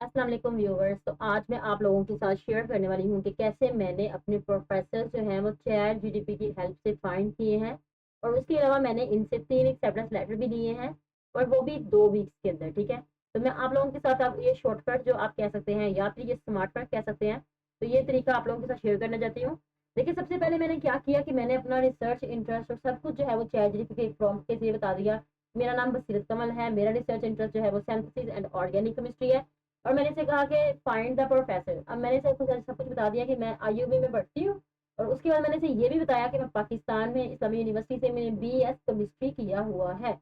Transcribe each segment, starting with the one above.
अस्सलाम वालेकुम व्यूवर्स। तो आज मैं आप लोगों के साथ शेयर करने वाली हूँ कि कैसे मैंने अपने प्रोफेसर जो हैं वो चैट जीटीपी की हेल्प से फाइंड किए हैं, और उसके अलावा मैंने इनसे 3 एक्सेप्टेंस लेटर भी लिए हैं, और वो भी 2 वीक्स के अंदर। ठीक है, तो मैं आप लोगों के साथ अब ये शॉर्टकट जो आप कह सकते हैं या फिर ये स्मार्ट कट कह सकते हैं, तो ये तरीका आप लोगों के साथ शेयर करना चाहती हूँ। देखिए, सबसे पहले मैंने क्या किया कि मैंने अपना रिसर्च इंटरेस्ट और सब कुछ जो है वो चैट जीटीपी के प्रॉम्प्ट के जरिए बता दिया। मेरा नाम बसीरत कमल है, मेरा रिसर्च इंटरेस्ट जो है वो सिंथेसिस एंड ऑर्गेनिक केमिस्ट्री है, और मैंने इसे कहा कि फाइंड द प्रोफेसर। अब मैंने इसे सब कुछ बता दिया कि मैं आईयूबी में पढ़ती हूँ, और उसके बाद मैंने इसे ये भी बताया कि मैं पाकिस्तान में इस्लामी यूनिवर्सिटी से मैंने बीएस केमिस्ट्री किया हुआ है,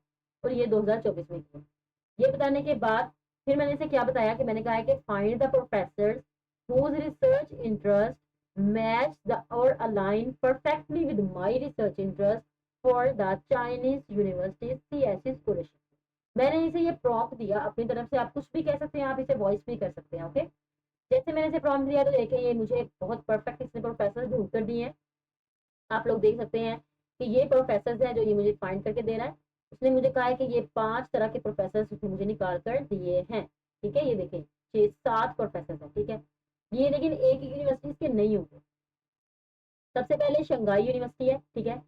और ये 2024 में किया। ये बताने के बाद फिर मैंने इसे क्या बताया कि मैंने कहा है कि find the professor whose research interest match the or align perfectly with my research interest for the Chinese University CSE scholarship। मैंने इसे ये प्रॉम्प्ट दिया अपनी तरफ से, आप कुछ भी कह सकते हैं, आप इसे वॉइस भी कर सकते हैं। ओके, जैसे मैंने इसे प्रॉम्प्ट दिया तो देखें ये मुझे बहुत परफेक्ट इसने प्रोफेसर ढूंढ कर दिए हैं। आप लोग देख सकते हैं कि ये प्रोफेसर हैं जो ये मुझे फाइंड करके दे रहा है। उसने मुझे कहा है कि ये 5 तरह के प्रोफेसर उसने मुझे निकाल कर दिए हैं। ठीक है, ये देखें 6-7 प्रोफेसर हैं। ठीक है, ये लेकिन एक यूनिवर्सिटी के नहीं होंगे। सबसे पहले शंघाई यूनिवर्सिटी है। ठीक है,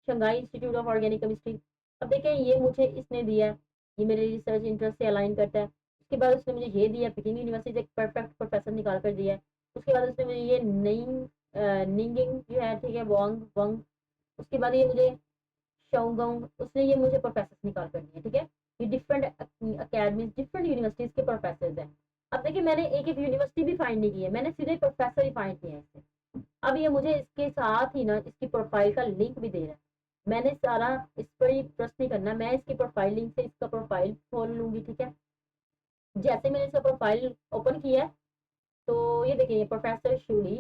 Shanghai institute of organic chemistry. अब देखें ये मुझे इसने दिया है, ये मेरे रिसर्च इंटरेस्ट से अलाइन करता है। उसके बाद उसने मुझे ये दिया, पिकिंग यूनिवर्सिटी से एक परफेक्ट प्रोफेसर निकाल कर दिया है। उसके बाद उसने मुझे ये निंगिंग जो है, ठीक है, वोंग वंग। उसके बाद ये मुझे शोंगोंग, उसने ये मुझे प्रोफेसर निकाल कर दिए। ठीक है, ये डिफरेंट अकेडमी डिफरेंट यूनिवर्सिटीज के प्रोफेसर हैं। अब देखिए मैंने एक एक यूनिवर्सिटी भी फाइंड नहीं की है, मैंने सीधे प्रोफेसर ही फाइंड किए हैं इससे। अब ये मुझे इसके साथ ही ना इसकी प्रोफाइल का लिंक भी दे रहा है। मैंने सारा इस पर ही ट्रस्ट नहीं करना, मैं इसकी प्रोफाइल लिंक से इसका प्रोफाइल खोल लूंगी। ठीक है, जैसे मैंने इसका प्रोफाइल ओपन किया है तो ये देखिए, ये प्रोफेसर शूली।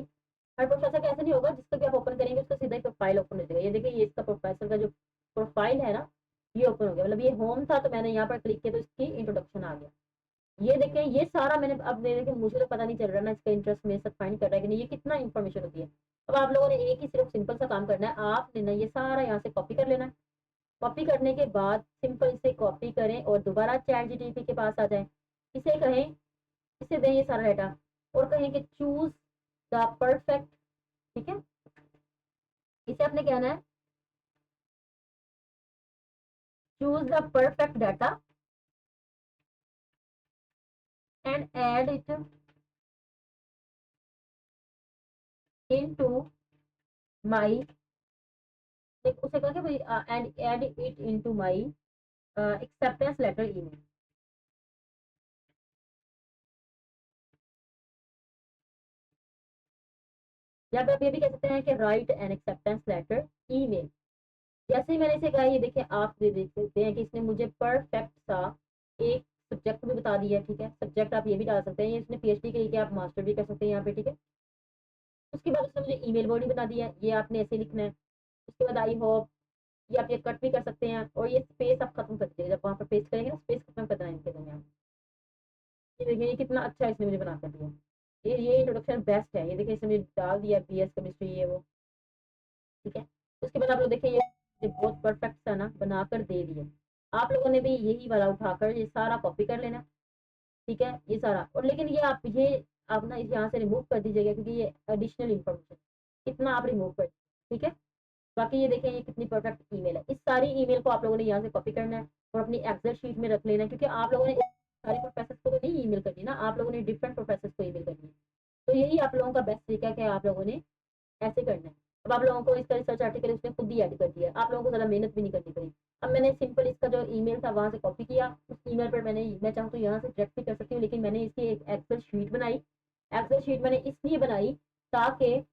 हर प्रोफेसर का ऐसा नहीं होगा, जिसका भी आप ओपन करेंगे उसका सीधा ही प्रोफाइल ओपन हो जाएगा। ये देखिए, ये इसका प्रोफेसर का जो प्रोफाइल है ना, ये ओपन हो गया। मतलब ये होम था तो मैंने यहाँ पर क्लिक किया तो इसकी इंट्रोडक्शन आ गया। ये देखें, ये सारा मैंने अब दे देखें, मुझे तो पता नहीं चल रहा ना इसका इंटरेस्ट मेरे साथ फाइंड कर रहा है कि नहीं, ये कितना इन्फॉर्मेशन होती है। अब आप लोगों ने एक ही सिर्फ सिंपल सा काम करना है, आपने ना ये सारा यहाँ से कॉपी कर लेना है। कॉपी करने के बाद सिंपल इसे कॉपी करें और दोबारा चैट जीटीपी के पास आ जाए। इसे कहें, इसे दें ये सारा डाटा, और कहें कि चूज द परफेक्ट। ठीक है, इसे आपने कहना है choose the perfect data and add it into my, उसे कहा कि भाई and add it into my acceptance letter email. या फिर आप ये भी कह सकते हैं कि write an acceptance letter email. जैसे ही मैंने इसे कहा, ये देखिए आप देख सकते हैं कि इसने मुझे परफेक्ट सा एक सब्जेक्ट भी बता दिया है। ठीक है, सब्जेक्ट आप ये भी डाल सकते हैं, ये इसने पीएचडी के लिए आप मास्टर भी कर सकते हैं यहाँ पे। ठीक है, उसके बाद उसने मुझे ईमेल बॉडी बता दिया है, ये आपने ऐसे लिखना है। उसके बाद आई होप, ये आप ये कट भी कर सकते हैं, और ये स्पेस आप खत्म कर दीजिएगा, जब वहाँ पर पेस्ट करेंगे ना स्पेस खत्म कर देना इनके दरमियान। ये देखिए, ये कितना अच्छा इसने मुझे बना कर दिया। ये इंट्रोडक्शन बेस्ट है। ये देखिए, इसने मुझे डाल दिया बीएस केमिस्ट्री ये वो। ठीक है, उसके बाद आप लोग देखिए, ये बहुत परफेक्ट सा ना बनाकर दे दिए। आप लोगों ने भी यही वाला उठाकर ये सारा कॉपी कर लेना। ठीक है, ये सारा, और लेकिन ये आप ना इस यहाँ से रिमूव कर दीजिएगा, क्योंकि ये एडिशनल इन्फॉर्मेशन कितना आप रिमूव कर। ठीक है, बाकी ये देखें ये कितनी परफेक्ट ईमेल है। इस सारी ईमेल को आप लोगों ने यहाँ से कॉपी करना है और अपनी एक्सेल शीट में रख लेना है, क्योंकि आप लोगों ने सारे प्रोफेसर को तो नहीं ईमेल करनी ना, आप लोगों ने डिफरेंट प्रोफेसर को ईमेल करनी है। तो यही आप लोगों का बेस्ट तरीका है कि आप लोगों ने ऐसे करना है। अब आप लोगों को इसका रिसर्च आर्टिकल उसने खुद ही ऐड कर दिया, आप लोगों को ज़्यादा मेहनत भी नहीं करनी पड़ी। अब मैंने सिंपल इसका जो ईमेल था वहां से कॉपी किया, उस ईमेल पर मैं चाहूँ तो यहाँ से डायरेक्ट भी कर सकती हूँ, लेकिन मैंने इसकी एक एक्सेल शीट बनाई। एक्सेल शीट मैंने इसलिए बनाई ताकि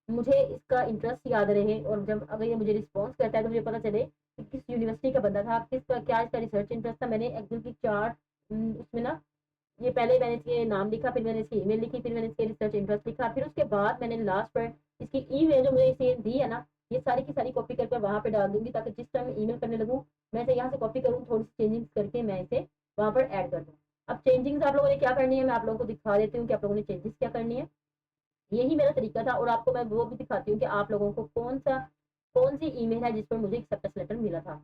मुझे इसका इंटरेस्ट याद रहे, और जब अगर ये मुझे रिस्पॉन्स करता है तो मुझे पता चले कि किस यूनिवर्सिटी का बंदा था, किसका क्या इसका रिसर्च इंटरेस्ट था। मैंने एक्सेल की चार उसमें ना, ये पहले मैंने इसके नाम लिखा, फिर मैंने इसकी ईमेल लिखी, फिर मैंने इसके रिसर्च इंटरेस्ट लिखा, फिर उसके बाद मैंने लास्ट पर इसकी ईमेल जो मुझे इसे दी है ना, ये सारी की सारी कॉपी करके वहां पे डाल दूंगी, ताकि जिस टाइम ईमेल करने लगूँ मैं इसे यहाँ से कॉपी करूँ, थोड़ी सी चेंजिंग करके मैं इसे वहां पर ऐड कर दूँ। अब चेंजिंग्स आप लोगों ने क्या करनी है, मैं आप लोगों को दिखा देती हूँ कि आप लोगों ने चेंजेस क्या करनी है। यही मेरा तरीका था, और आपको मैं वो भी दिखाती हूँ कि आप लोगों को कौन सी ईमेल है जिस पर मुझे एक्सेप्टेंस लेटर मिला था।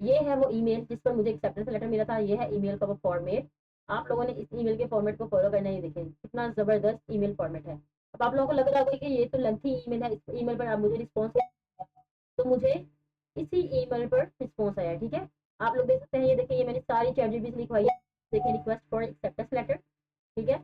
ये है वो ईमेल जिस पर मुझे एक्सेप्टेंस लेटर मिला था, ये है ईमेल का वो फॉर्मेट। आप लोगों ने इस ईमेल के फॉर्मेट को फॉलो करना है। ये देखें कितना ज़बरदस्त ईमेल फॉर्मेट है। अब आप लोगों को लग रहा होगा कि ये तो लेंथी ईमेल है, इस ईमेल पर आप मुझे रिस्पॉन्स, तो मुझे इसी ईमेल पर रिस्पॉन्स आया है, ठीक है। आप लोग देख सकते हैं, ये देखिए ये मैंने सारी चैट जीपीटी से लिखवाई है। देखिए रिक्वेस्ट फॉर एक्सेप्टेंस लेटर, ठीक है।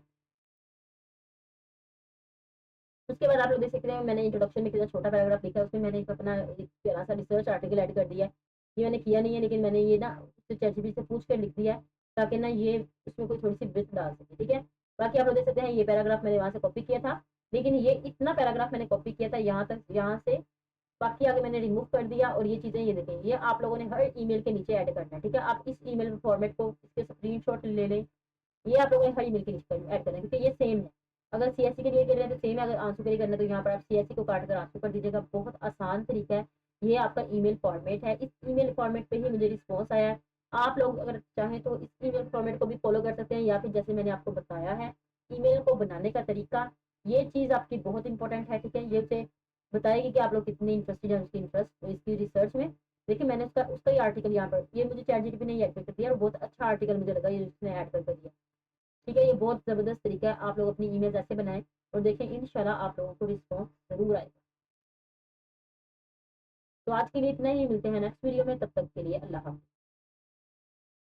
उसके बाद आप लोग देख सकते हैं मैंने इंट्रोडक्शन में कितना छोटा पैराग्राफ लिखा है, उसमें मैंने एक अपना एक प्यारा सा रिसर्च आर्टिकल ऐड कर दिया है। ये मैंने किया नहीं है, लेकिन मैंने ये ना उससे चैट जीपीटी से पूछ कर लिख दिया है, ताकि ना ये उसमें कोई थोड़ी सी ब्रीथ डाल सके, ठीक है। बाकी आप लोग देख सकते हैं ये पैराग्राफ मैंने वहाँ से कॉपी किया था, लेकिन ये इतना पैराग्राफ मैंने कॉपी किया था यहाँ तक, यहाँ से बाकी आगे मैंने रिमूव कर दिया। और ये चीज़ें ये देखें, ये आप लोगों ने हर ईमेल के नीचे ऐड करना है, ठीक है। आप इस ईमेल फॉर्मेट को इसके स्क्रीनशॉट ले लें, ये आप लोगों ने हर ईमेल के नीचे ऐड करना है, क्योंकि ये सेम है। अगर सीएससी के लिए कर रहे हैं तो सेम है, अगर आंसू के लिए करना है तो यहाँ पर आप सीएससी को काट कर आंसू कर दीजिएगा। बहुत आसान तरीका है। ये आपका ईमेल फॉर्मेट है, इस ईमेल फॉर्मेट पे ही मुझे रिस्पॉन्स आया है। आप लोग अगर चाहें तो इस ईमेल फॉर्मेट को भी फॉलो कर सकते हैं, या फिर जैसे मैंने आपको बताया है ईमेल को बनाने का तरीका, ये चीज़ आपकी बहुत इंपॉर्टेंट है, ठीक है। ये उसे बताएगी कि आप लोग कितने इंटरेस्टेड हैं उसकी इंटरेस्ट इसकी रिसर्च में। देखिए मैंने उसका उसका ही आर्टिकल यहाँ पर, ये मुझे चैट जीपीटी ने ही ऐड कर दिया और बहुत अच्छा आर्टिकल मुझे लगा ये उसने ऐड कर दिया, ठीक है। ये बहुत ज़बरदस्त तरीका है, आप लोग अपनी ईमेल ऐसे बनाएं और देखें इंशाल्लाह आप लोगों को रिस्पॉन्स ज़रूर आएगा। तो आज के लिए इतना ही, मिलते हैं नेक्स्ट वीडियो में, तब तक के लिए अल्लाह हाफ़िज़।